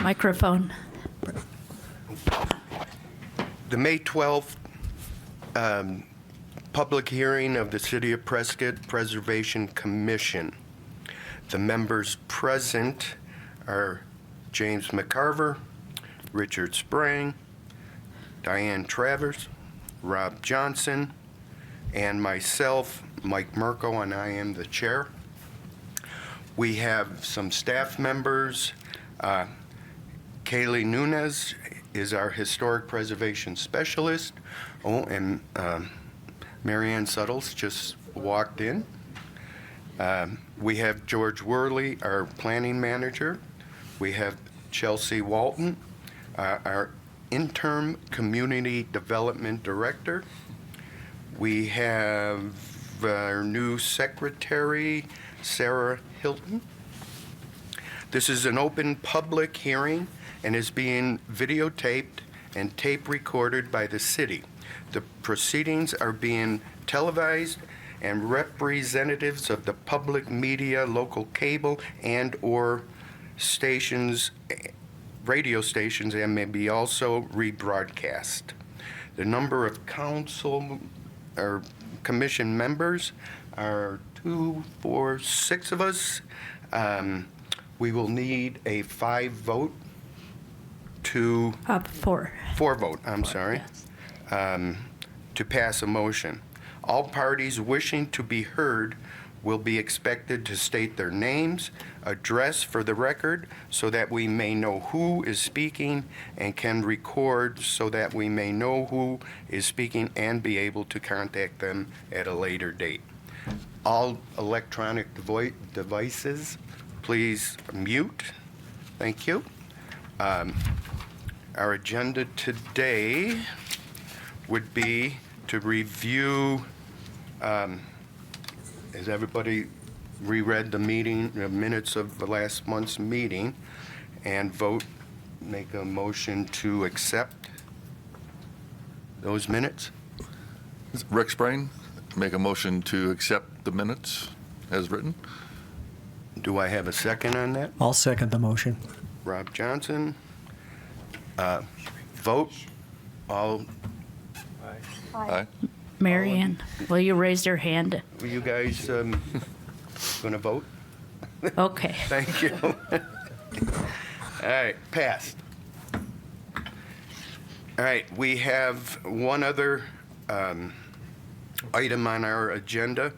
Microphone. The May 12th public hearing of the City of Prescott Preservation Commission. The members present are James McCarver, Richard Sprang, Diane Travers, Rob Johnson, and myself, Mike Merkel, and I am the chair. We have some staff members. Kaylee Nunez is our historic preservation specialist. Oh, and Marianne Suttles just walked in. We have George Worley, our planning manager. We have Chelsea Walton, our interim community development director. We have our new secretary, Sarah Hilton. This is an open public hearing and is being videotaped and tape recorded by the city. The proceedings are being televised, and representatives of the public media, local cable and/or stations, radio stations, and may be also rebroadcast. The number of council or commission members are 2, 4, 6 of us. We will need a 5 vote to 4 vote, I'm sorry, yes. to pass a motion. All parties wishing to be heard will be expected to state their names, address for the record, so that we may know who is speaking, and can record so that we may know who is speaking and be able to contact them at a later date. All electronic devices, please mute. Thank you. Our agenda today would be to review, has everybody reread the minutes of the last month's meeting, and vote, make a motion to accept those minutes? Rick Sprain, make a motion to accept the minutes as written. Do I have a second on that? I'll second the motion. Rob Johnson. Vote. All, Aye. Marianne, will you raise your hand? were you guys going to vote? Okay. Thank you. All right, passed. All right, we have one other item on our agenda,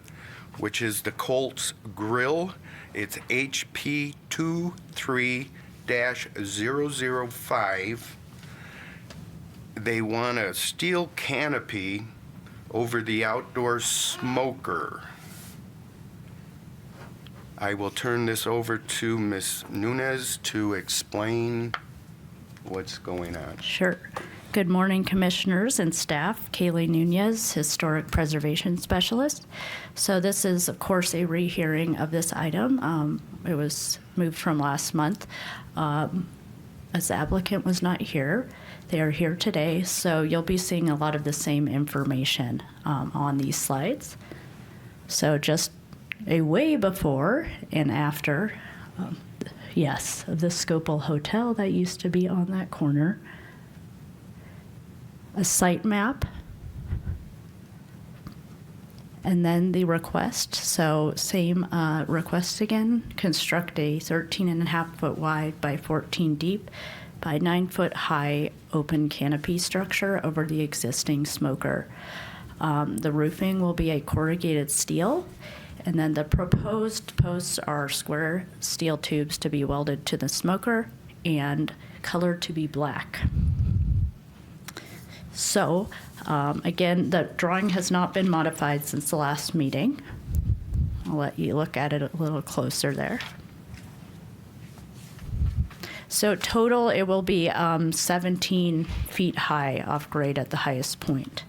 which is the Colts Grill. It's HP 23-005. They want a steel canopy over the outdoor smoker. I will turn this over to Ms. Nunez to explain what's going on. Sure. Good morning, commissioners and staff. Kaylee Nunez, Historic Preservation Specialist. So this is, of course, a rehearing of this item. It was moved from last month. As the applicant was not here, they are here today, so you'll be seeing a lot of the same information on these slides. So just a way before and after, yes, of the Scopel Hotel that used to be on that corner. A site map, and then the request. So same request again, construct a 13.5 foot wide by 14 deep by 9 foot high open canopy structure over the existing smoker. The roofing will be a corrugated steel, and then the proposed posts are square steel tubes to be welded to the smoker and colored to be black. So, again, the drawing has not been modified since the last meeting. I'll let you look at it a little closer there. So total, it will be 17 feet high off grade at the highest point.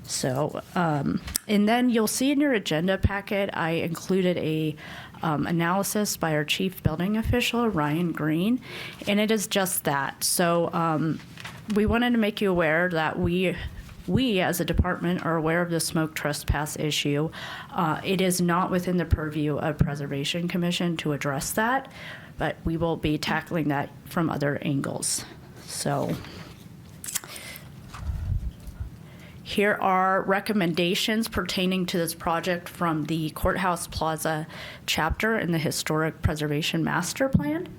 So, and then you'll see in your agenda packet, I included a analysis by our chief building official, Ryan Green, and it is just that. So we wanted to make you aware that we we, as a department, are aware of the smoke trespass issue. It is not within the purview of Preservation Commission to address that, but we will be tackling that from other angles. So here are recommendations pertaining to this project from the Courthouse Plaza chapter in the Historic Preservation Master Plan.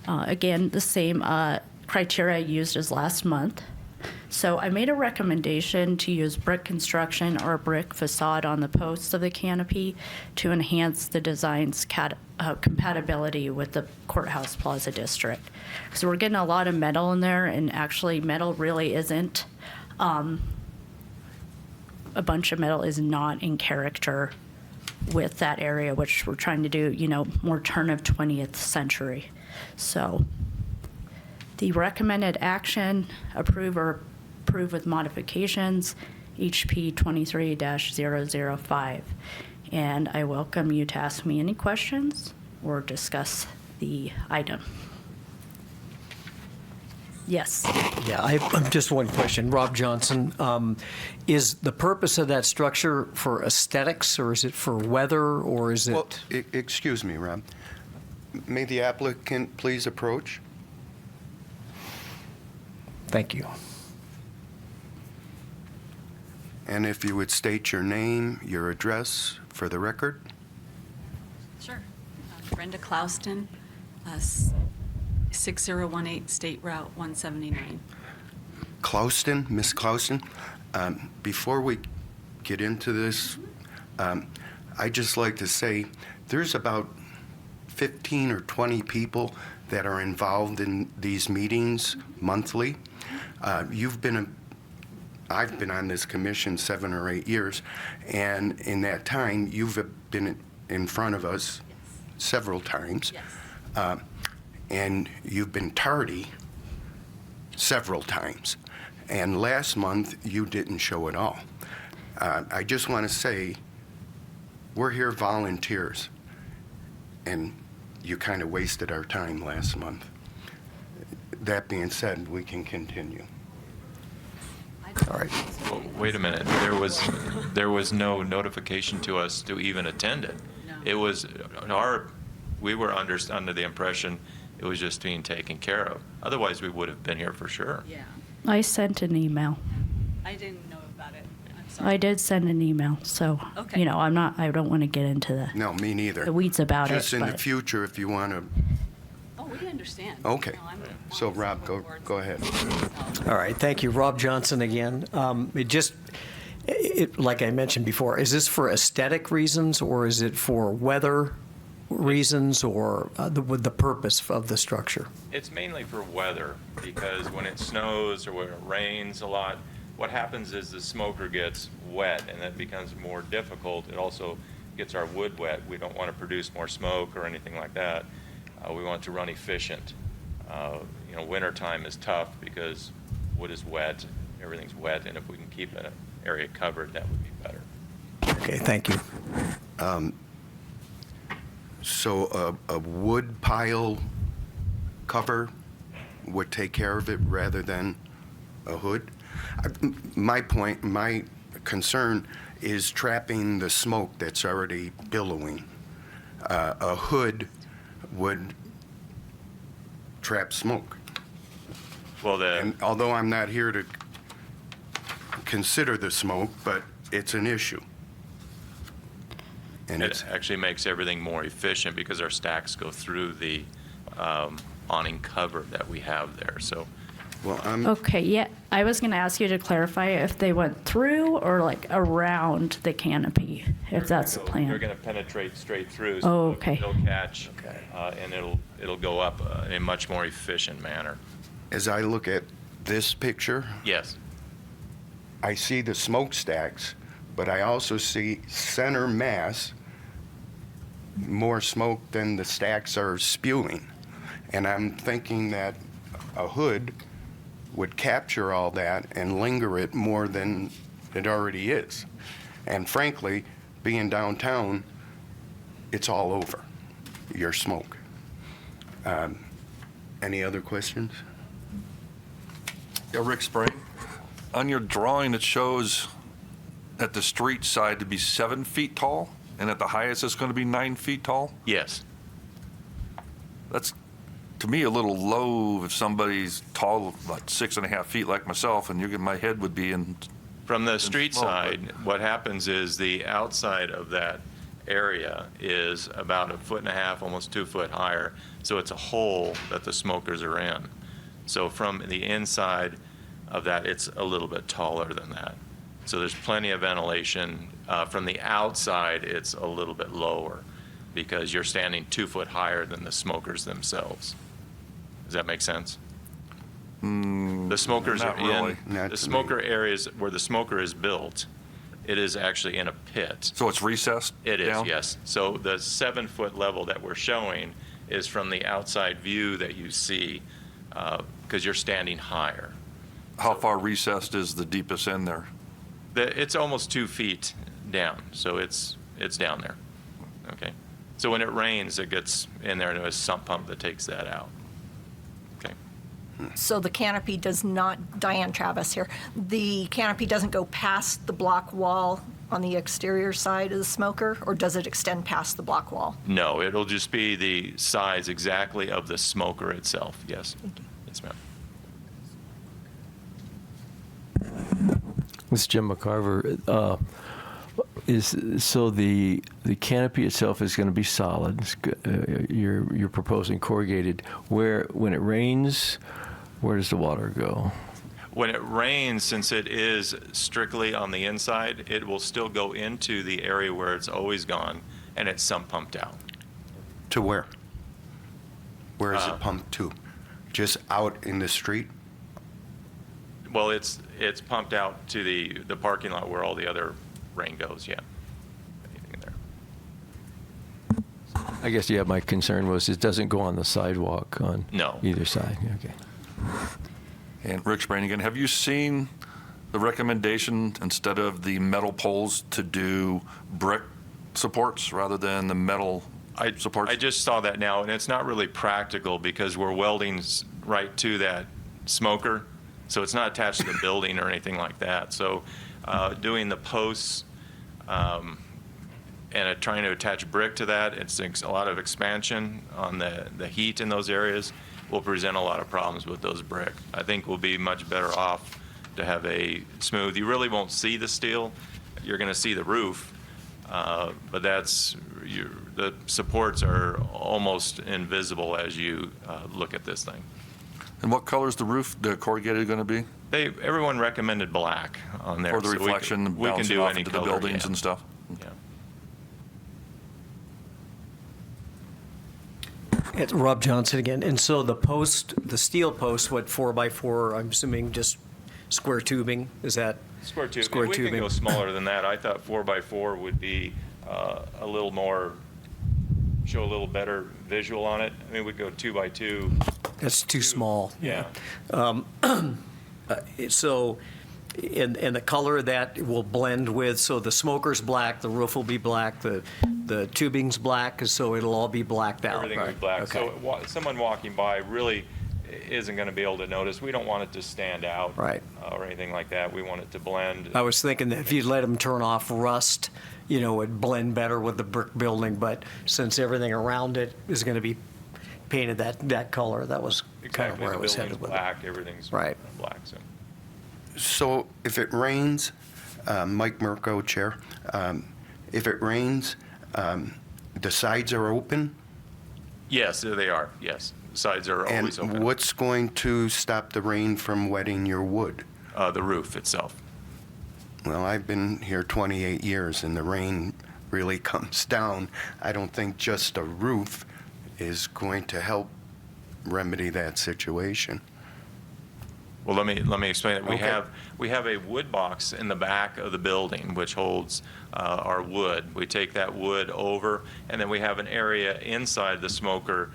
Again, the same criteria used as last month. So I made a recommendation to use brick construction or brick facade on the posts of the canopy to enhance the design's compatibility with the Courthouse Plaza district. So we're getting a lot of metal in there, and actually metal really isn't, a bunch of metal is not in character with that area, which we're trying to do, more turn of 20th century. So the recommended action, approve with modifications, HP 23-005. And I welcome you to ask me any questions or discuss the item. Yes. Yeah, I'm just one question. Rob Johnson, is the purpose of that structure for aesthetics, or is it for weather, or is it? Well, excuse me, Rob. May the applicant please approach? Thank you. And if you would state your name, your address for the record. Sure. Brenda Clouston, 6018 State Route 179. Clouston, Miss Clouston, before we get into this, I'd just like to say there's about 15 or 20 people that are involved in these meetings monthly. I've been on this commission 7 or 8 years, and in that time, you've been in front of us several times. Yes. And you've been tardy several times. And last month, you didn't show at all. I just want to say, we're here volunteers, and you kind of wasted our time last month. That being said, we can continue. All right. Well, wait a minute. There was no notification to us to even attend it. No. It was we were under the impression it was just being taken care of. Otherwise, we would have been here for sure. Yeah. I sent an email. I didn't know about it. I'm sorry. I did send an email, so, Okay. I don't want to get into No, me neither. the weeds about Just it, in the but future, if you want to. Oh, we understand. Okay. No, I'm So, on Rob, several boards. go ahead. All right, thank you. Rob Johnson again. Like I mentioned before, is this for aesthetic reasons, or is it for weather reasons, or the purpose of the structure? It's mainly for weather, because when it snows or when it rains a lot, what happens is the smoker gets wet, and that becomes more difficult. It also gets our wood wet. We don't want to produce more smoke or anything like that. We want it to run efficient. Wintertime is tough because wood is wet, everything's wet, and if we can keep an area covered, that would be better. Okay, thank you. So a wood pile cover would take care of it rather than a hood? My concern is trapping the smoke that's already billowing. A hood would trap smoke. Well, And although I'm not here to consider the smoke, but it's an issue. And it actually makes everything more efficient because our stacks go through the awning cover that we have there. So okay, yeah. I was going to ask you to clarify if they went through or like around the canopy, if that's the plan. They're going to penetrate straight through. Oh, So okay. They'll catch, and it'll go up in a much more efficient manner. as I look at this picture, Yes. I see the smokestacks, but I also see center mass, more smoke than the stacks are spewing. And I'm thinking that a hood would capture all that and linger it more than it already is. And frankly, being downtown, it's all over, your smoke. Any other questions? Yeah, Rick Sprain, On your drawing, it shows at the street side to be 7 feet tall, and at the highest, it's going to be 9 feet tall? Yes. That's, to me, a little low if somebody's tall, about 6.5 feet like myself, and my head would be in. From the street smoke, side, what happens is the outside of that area is about 1.5 feet, almost 2 foot higher. So it's a hole that the smokers are in. So from the inside of that, it's a little bit taller than that. So there's plenty of ventilation. From the outside, it's a little bit lower because you're standing 2 foot higher than the smokers themselves. Does that make sense? The smokers not are really. Not the to smoker areas where the smoker is built. It is actually in a pit. So it's recessed It is, down? yes. So the 7 foot level that we're showing is from the outside view that you see because you're standing higher. How far recessed is the deepest end there? It's almost 2 feet down, so it's down there. Okay. So when it rains, it gets in there, and there's a sump pump that takes that out. Okay. So the canopy does not, Diane Travis here, the canopy doesn't go past the block wall on the exterior side of the smoker, or does it extend past the block wall? No, it'll just be the size exactly of the smoker itself. Yes. Yes, ma'am. This is Jim McCarver. So the canopy itself is going to be solid. You're proposing corrugated. When it rains, where does the water go? When it rains, since it is strictly on the inside, it will still go into the area where it's always gone, and it's sump pumped out. To where? Where is it pumped to? Just out in the street? Well, it's pumped out to the parking lot where all the other rain goes, yeah. Anything in there. I guess, yeah, my concern was it doesn't go on the sidewalk on No. either side. Okay. And Rick Spranigan, have you seen the recommendation, instead of the metal poles, to do brick supports rather than the metal supports? I just saw that now, and it's not really practical because we're welding right to that smoker, so it's not attached to the building or anything like that. So doing the posts and trying to attach brick to that, it's a lot of expansion on the heat in those areas will present a lot of problems with those brick. I think we'll be much better off to have a smooth, you really won't see the steel, you're going to see the roof, but the supports are almost invisible as you look at this thing. And what color is the roof, the corrugated, going to be? Everyone recommended black on there. For the so reflection, we can bouncing do off any into the color, buildings yeah. and stuff? Yeah. It's Rob Johnson again. And so the steel post, what, 4x4, I'm assuming just square tubing, is that? Square tubing. Square We tubing. can go smaller than that. I thought 4x4 would be a little more, show a little better visual on it. I mean, we'd go 2x2. That's too small. Yeah. So, and the color of that will blend with, so the smoker's black, the roof will be black, the tubing's black, so it'll all be blacked out. Everything will be right? black. Okay. So someone walking by really isn't going to be able to notice. We don't want it to stand out. Right. Or anything like that. We want it to blend. I was thinking that if you let them turn off rust, it'd blend better with the brick building, but since everything around it is going to be painted that color, that was kind of Exactly. where I The was building's headed with it. black. Everything's Right. black. So. So if it rains, Mike Mirko, Chair, if it rains, the sides are open? Yes, they are. Yes. The sides are always And open. what's going to stop the rain from wetting your wood? The roof itself. Well, I've been here 28 years, and the rain really comes down. I don't think just a roof is going to help remedy that situation. Well, let me explain it. Okay. We have a wood box in the back of the building which holds our wood. We take that wood over, and then we have an area inside the smoker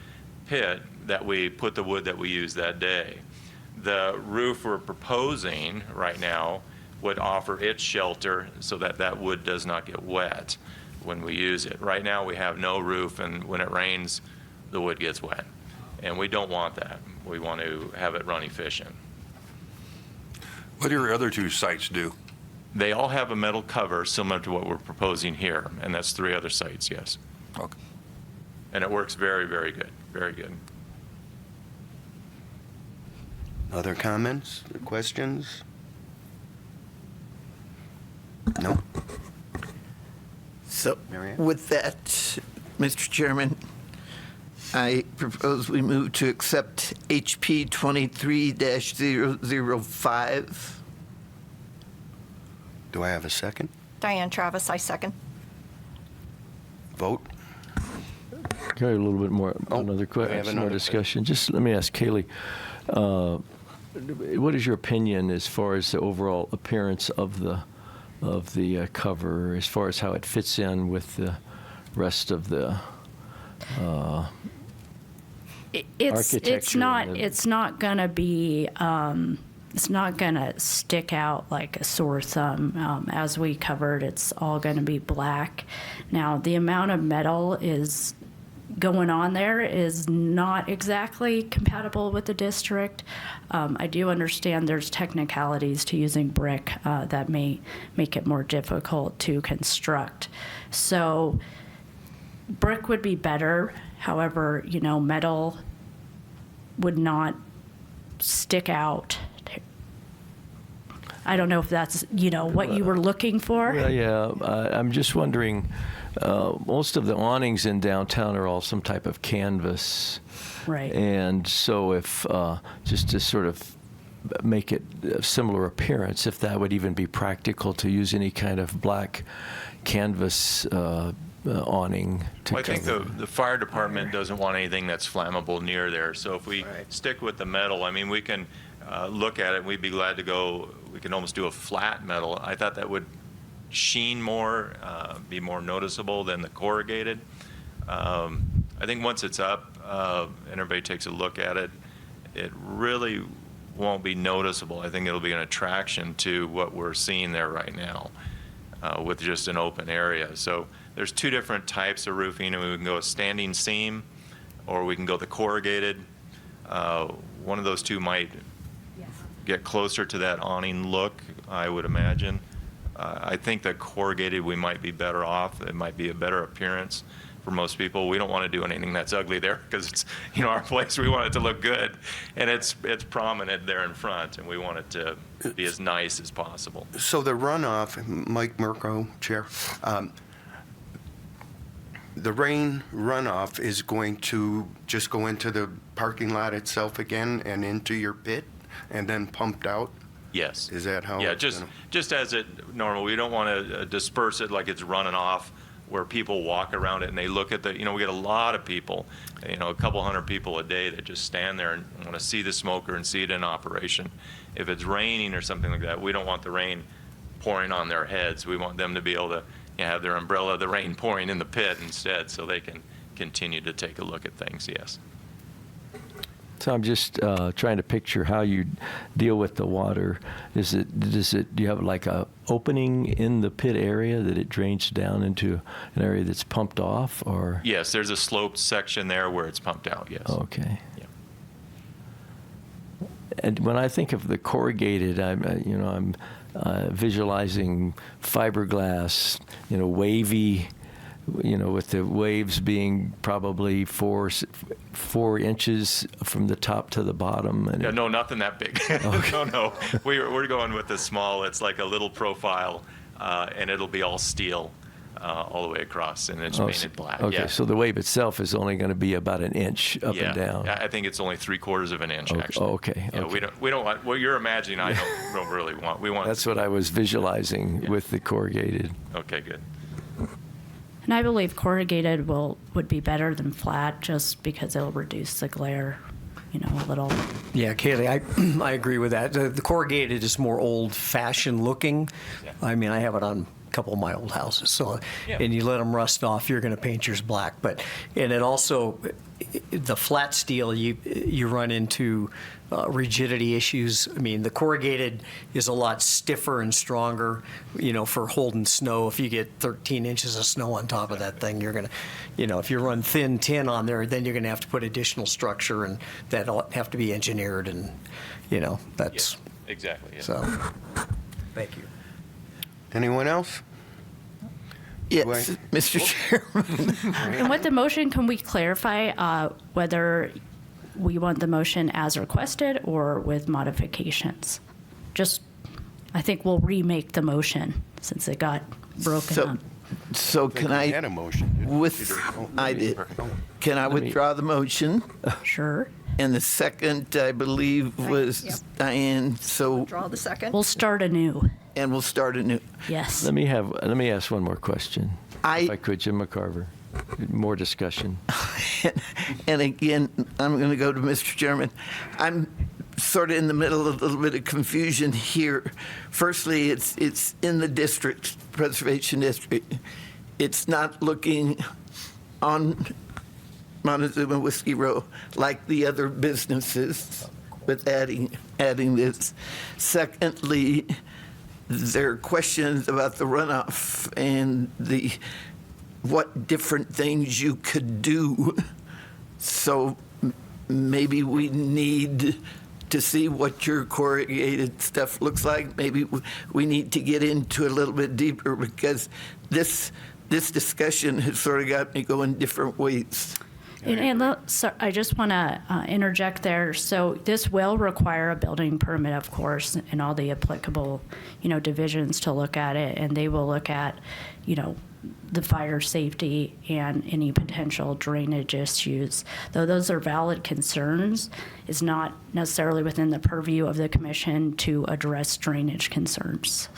pit that we put the wood that we use that day. The roof we're proposing right now would offer its shelter so that that wood does not get wet when we use it. Right now we have no roof, and when it rains, the wood gets wet. And we don't want that. We want to have it run efficient. What do your other two sites do? They all have a metal cover similar to what we're proposing here, and that's 3 other sites, yes. Okay. And it works very, very good, very good. Other comments or questions? No? So Marianne? with that, Mr. Chairman, I propose we move to accept HP 23-005. Do I have a second? Diane Travis, I second. Vote? Okay, a little bit more, Oh, another we have question, more another discussion. Just let me ask Kaylee, what is your opinion as far as the overall appearance of the cover, as far as how it fits in with the rest of the It's architecture not and the- it's not gonna be it's not gonna stick out like a sore thumb. As we covered, it's all gonna be black. Now the amount of metal is going on there is not exactly compatible with the district. I do understand there's technicalities to using brick that may make it more difficult to construct. So brick would be better. However, metal would not stick out. I don't know if that's, what you were looking for. Well, yeah, I'm just wondering, most of the awnings in downtown are all some type of canvas. Right. And so if, just to sort of make it a similar appearance, if that would even be practical to use any kind of black canvas awning to Well, I think cover. the fire department doesn't want anything that's flammable near there. So if we stick with the metal, I mean, we can look at it, and we'd be glad to go, we can almost do a flat metal. I thought that would sheen more, be more noticeable than the corrugated. I think once it's up and everybody takes a look at it, it really won't be noticeable. I think it'll be an attraction to what we're seeing there right now with just an open area. So there's 2 different types of roofing, and we can go a standing seam, or we can go the corrugated. One of those 2 might get closer to that awning look, I would imagine. I think that corrugated, we might be better off. It might be a better appearance for most people. We don't want to do anything that's ugly there because it's, our place. We want it to look good, and it's prominent there in front, and we want it to be as nice as possible. So the runoff, Mike Mirko, Chair, the rain runoff is going to just go into the parking lot itself again and into your pit and then pumped out? Yes. Is that how? Yeah, it's just gonna- just as it normal. We don't want to disperse it like it's running off where people walk around it and they look at we get a lot of people, a couple hundred people a day that just stand there and want to see the smoker and see it in operation. If it's raining or something like that, we don't want the rain pouring on their heads. We want them to be able to have their umbrella, the rain pouring in the pit instead, so they can continue to take a look at things, yes. So I'm just trying to picture how you deal with the water. Do you have like a opening in the pit area that it drains down into an area that's pumped off, or? Yes, there's a sloped section there where it's pumped out, yes. Okay. Yeah. And when I think of the corrugated, I'm visualizing fiberglass, wavy, with the waves being probably 4 inches from the top to the bottom. And Yeah, no, nothing that big. No. We're going with the small. It's like a little profile, and it'll be all steel all the way across, and it's painted black. Okay, Yeah. so the wave itself is only going to be about an inch up and down. Yeah, I think it's only 3/4 of an inch, Okay, actually. okay, Yeah, okay. we don't want what you're imagining. I don't really want. We want. That's what I was visualizing Yeah. with the corrugated. Okay, good. And I believe corrugated would be better than flat just because it'll reduce the glare, a little. Yeah, Kaylee, I agree with that. The corrugated is more old-fashioned looking. Yeah. I mean, I have it on a couple of my old houses. So, Yeah. and you let them rust off, you're going to paint yours black. And it also, the flat steel, you run into rigidity issues. I mean, the corrugated is a lot stiffer and stronger, for holding snow. If you get 13 inches of snow on top of that thing, you're going to, if you run thin tin on there, then you're going to have to put additional structure, and that'll have to be engineered, and, that's. Exactly, yeah. So, Thank you. Anyone else? yes, Right. Mr. Chairman. And with the motion, can we clarify whether we want the motion as requested or with modifications? Just, I think we'll remake the motion since it got broken up. So can We had I, a motion. I did. Can I withdraw the motion? Sure. And the second, I believe, was Yep. Diane, so, Draw the second. We'll start anew. and we'll start anew. Yes. Let me ask one more question. If I I, could, Jim McCarver. More discussion. and again, I'm going to go to Mr. Chairman. I'm sort of in the middle of a little bit of confusion here. Firstly, it's in the district, preservation district. It's not looking on Montezuma Whiskey Row like the other businesses with adding this. Secondly, there are questions about the runoff and what different things you could do. So maybe we need to see what your corrugated stuff looks like. Maybe we need to get into a little bit deeper because this discussion has sort of got me going different ways. So I just want to interject there. So this will require a building permit, of course, and all the applicable, divisions to look at it, and they will look at, the fire safety and any potential drainage issues. Though those are valid concerns, it's not necessarily within the purview of the commission to address drainage concerns.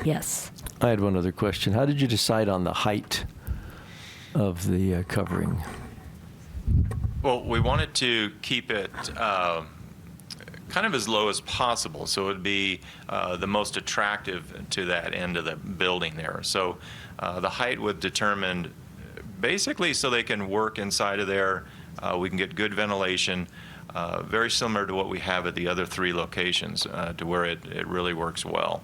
Yes. I had one other question. How did you decide on the height of the covering? Well, we wanted to keep it kind of as low as possible, so it would be the most attractive to that end of the building there. So the height was determined basically so they can work inside of there. We can get good ventilation, very similar to what we have at the other three locations, to where it really works well.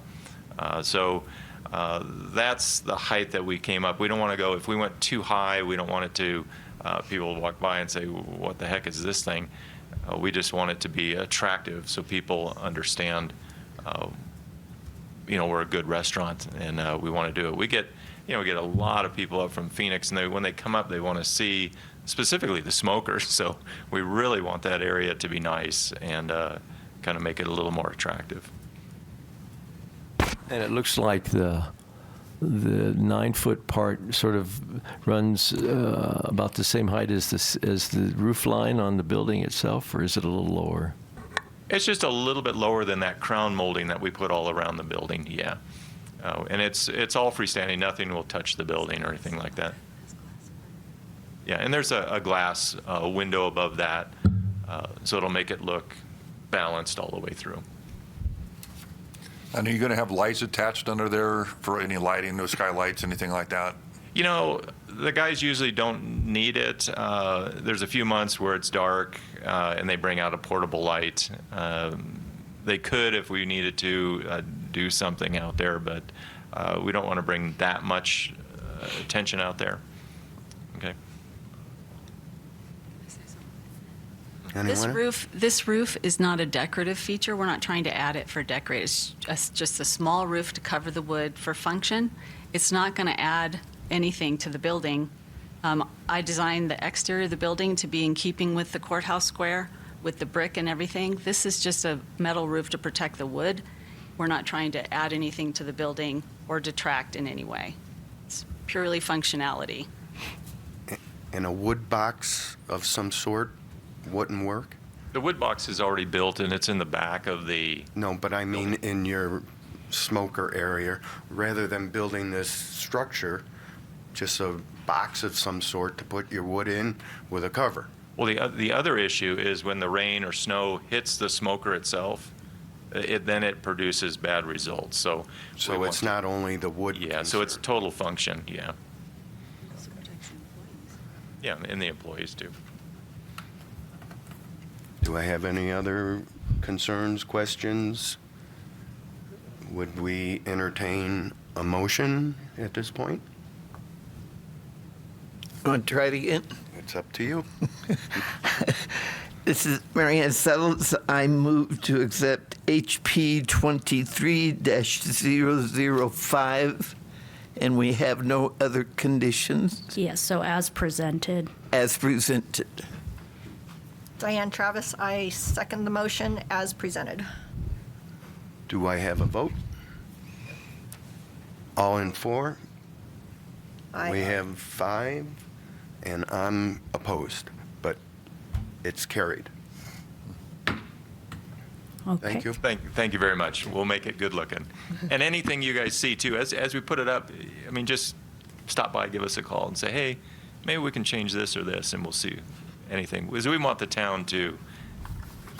So that's the height that we came up. We don't want to go, if we went too high, we don't want it to, people walk by and say, what the heck is this thing? We just want it to be attractive so people understand, we're a good restaurant and we want to do it. We get a lot of people up from Phoenix, and when they come up, they want to see specifically the smokers. So we really want that area to be nice and kind of make it a little more attractive. And it looks like the 9-foot part sort of runs about the same height as the roof line on the building itself, or is it a little lower? It's just a little bit lower than that crown molding that we put all around the building, yeah. And it's all freestanding. Nothing will touch the building or anything like that. Yeah, and there's a glass window above that, so it'll make it look balanced all the way through. And are you going to have lights attached under there for any lighting, no skylights, anything like that? The guys usually don't need it. There's a few months where it's dark and they bring out a portable light. They could if we needed to do something out there, but we don't want to bring that much attention out there. Okay. Anyone? This roof is not a decorative feature. We're not trying to add it for decorate. It's just a small roof to cover the wood for function. It's not going to add anything to the building. I designed the exterior of the building to be in keeping with the courthouse square, with the brick and everything. This is just a metal roof to protect the wood. We're not trying to add anything to the building or detract in any way. It's purely functionality. And a wood box of some sort wouldn't work? The wood box is already built and it's in the back of the. No, but I mean in your smoker area, rather than building this structure, just a box of some sort to put your wood in with a cover. Well, the other issue is when the rain or snow hits the smoker itself, then it produces bad results. So It's not only the wood. Yeah, so it's total function, yeah. Yeah, and the employees too. Do I have any other concerns, questions? Would we entertain a motion at this point? Want to try it again? It's up to you. This is Marianne Settles. I move to accept HP 23-005, and we have no other conditions Yes, so as presented. as presented. Diane Travis, I second the motion as presented. Do I have a vote? All in four? Aye. We have 5, and I'm opposed, but it's carried. Okay. Thank you. Thank you very much. We'll make it good looking. And anything you guys see too, as we put it up, I mean, just stop by, give us a call and say, hey, maybe we can change this or this, and we'll see anything. Because we want the town to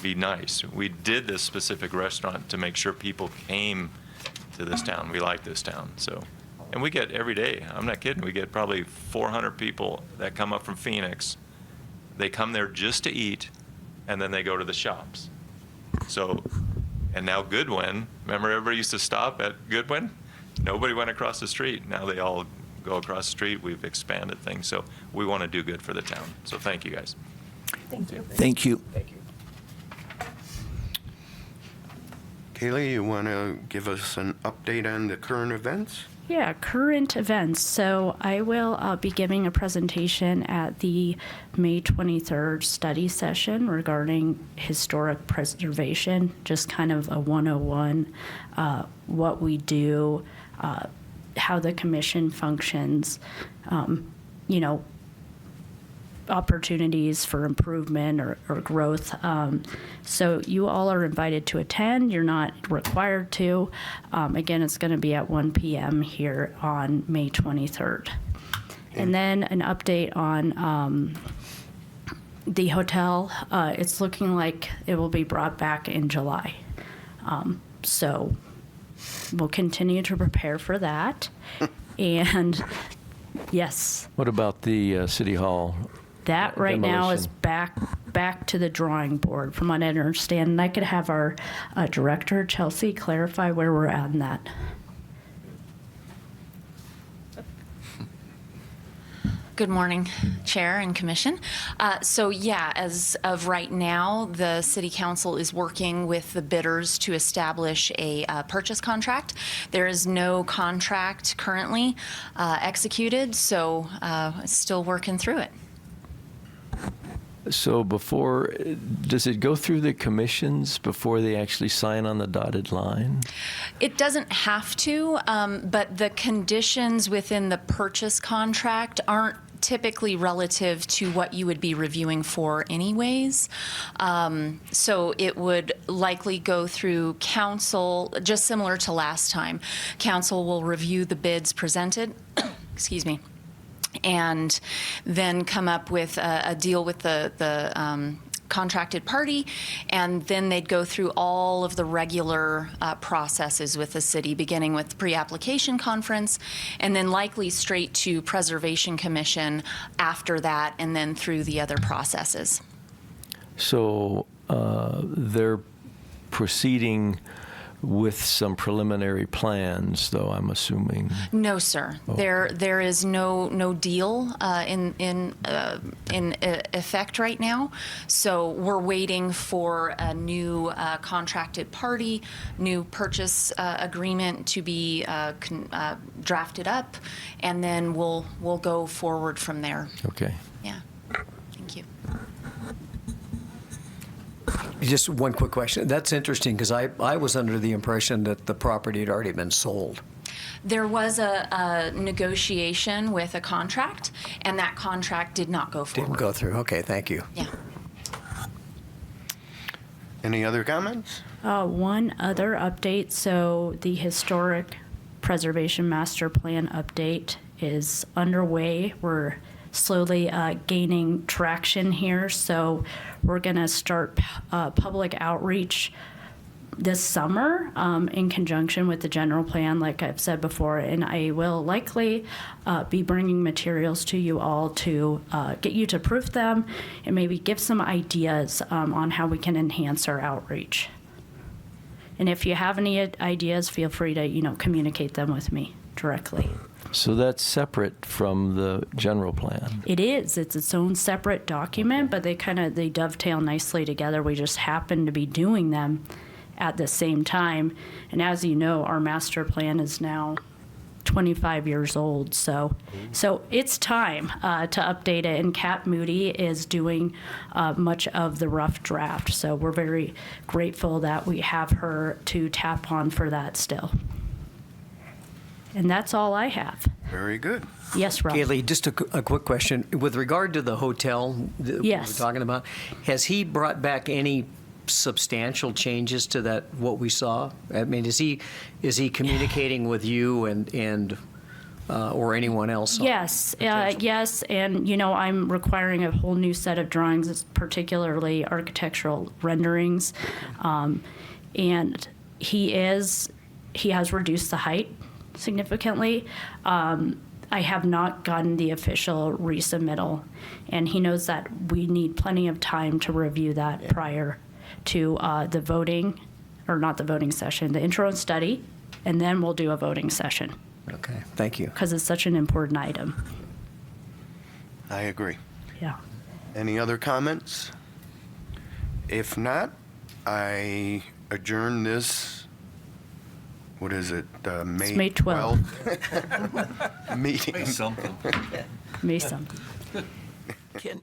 be nice. We did this specific restaurant to make sure people came to this town. We like this town, so. And we get every day, I'm not kidding, we get probably 400 people that come up from Phoenix. They come there just to eat, and then they go to the shops. So, and now Goodwin, remember everybody used to stop at Goodwin? Nobody went across the street. Now they all go across the street. We've expanded things, so we want to do good for the town. So thank you, guys. Thank you. Thank you. Kaylee, you want to give us an update on the current events? Yeah, current events. So I will be giving a presentation at the May 23rd study session regarding historic preservation, just kind of a 101, what we do, how the commission functions, you know, opportunities for improvement or growth. So you all are invited to attend. You're not required to. Again, it's going to be at 1 p.m. here on May 23rd. And then an update on the hotel. It's looking like it will be brought back in July. So we'll continue to prepare for that. And yes. What about the City Hall? That right now is Demolition. back to the drawing board, from what I understand. And I could have our director, Chelsea, clarify where we're at in that. Good morning, Chair and Commission. So yeah, as of right now, the City Council is working with the bidders to establish a purchase contract. There is no contract currently executed, so still working through it. So does it go through the commissions before they actually sign on the dotted line? It doesn't have to, but the conditions within the purchase contract aren't typically relative to what you would be reviewing for anyways. So it would likely go through council, just similar to last time. Council will review the bids presented, excuse me, and then come up with a deal with the contracted party, and then they'd go through all of the regular processes with the city, beginning with the pre-application conference, and then likely straight to Preservation Commission after that, and then through the other processes. So they're proceeding with some preliminary plans, though, I'm assuming. No, sir. Oh. There is no deal in effect right now. So we're waiting for a new contracted party, new purchase agreement to be drafted up, and then we'll go forward from there. Okay. Yeah. Thank you. Just one quick question. That's interesting because I was under the impression that the property had already been sold. There was a negotiation with a contract, and that contract did not go forward. Didn't go through. Okay, thank you. Yeah. Any other comments? One other update. So the Historic Preservation Master Plan update is underway. We're slowly gaining traction here. So we're going to start public outreach this summer in conjunction with the general plan, like I've said before, and I will likely be bringing materials to you all to get you to proof them and maybe give some ideas on how we can enhance our outreach. And if you have any ideas, feel free to communicate them with me directly. So that's separate from the general plan. It is. It's its own separate document, but they dovetail nicely together. We just happen to be doing them at the same time. And as you know, our master plan is now 25 years old, so it's time to update it. And Kat Moody is doing much of the rough draft, so we're very grateful that we have her to tap on for that still. And that's all I have. Very good. Yes, Rob. Kaylee, just a quick question. With regard to the hotel that Yes. we were talking about, has he brought back any substantial changes to that, what we saw? I mean, is he communicating with you and or anyone else? Yes, yes, and I'm requiring a whole new set of drawings, particularly architectural renderings, and he has reduced the height significantly. I have not gotten the official resubmittal, and he knows that we need plenty of time to review that prior to the voting, or not the voting session, the intro and study, and then we'll do a voting session Okay, thank you. because it's such an important item. I agree. Yeah. Any other comments? If not, I adjourn this, what is it, It's May 12th. 12th meeting. Something. May something. Can-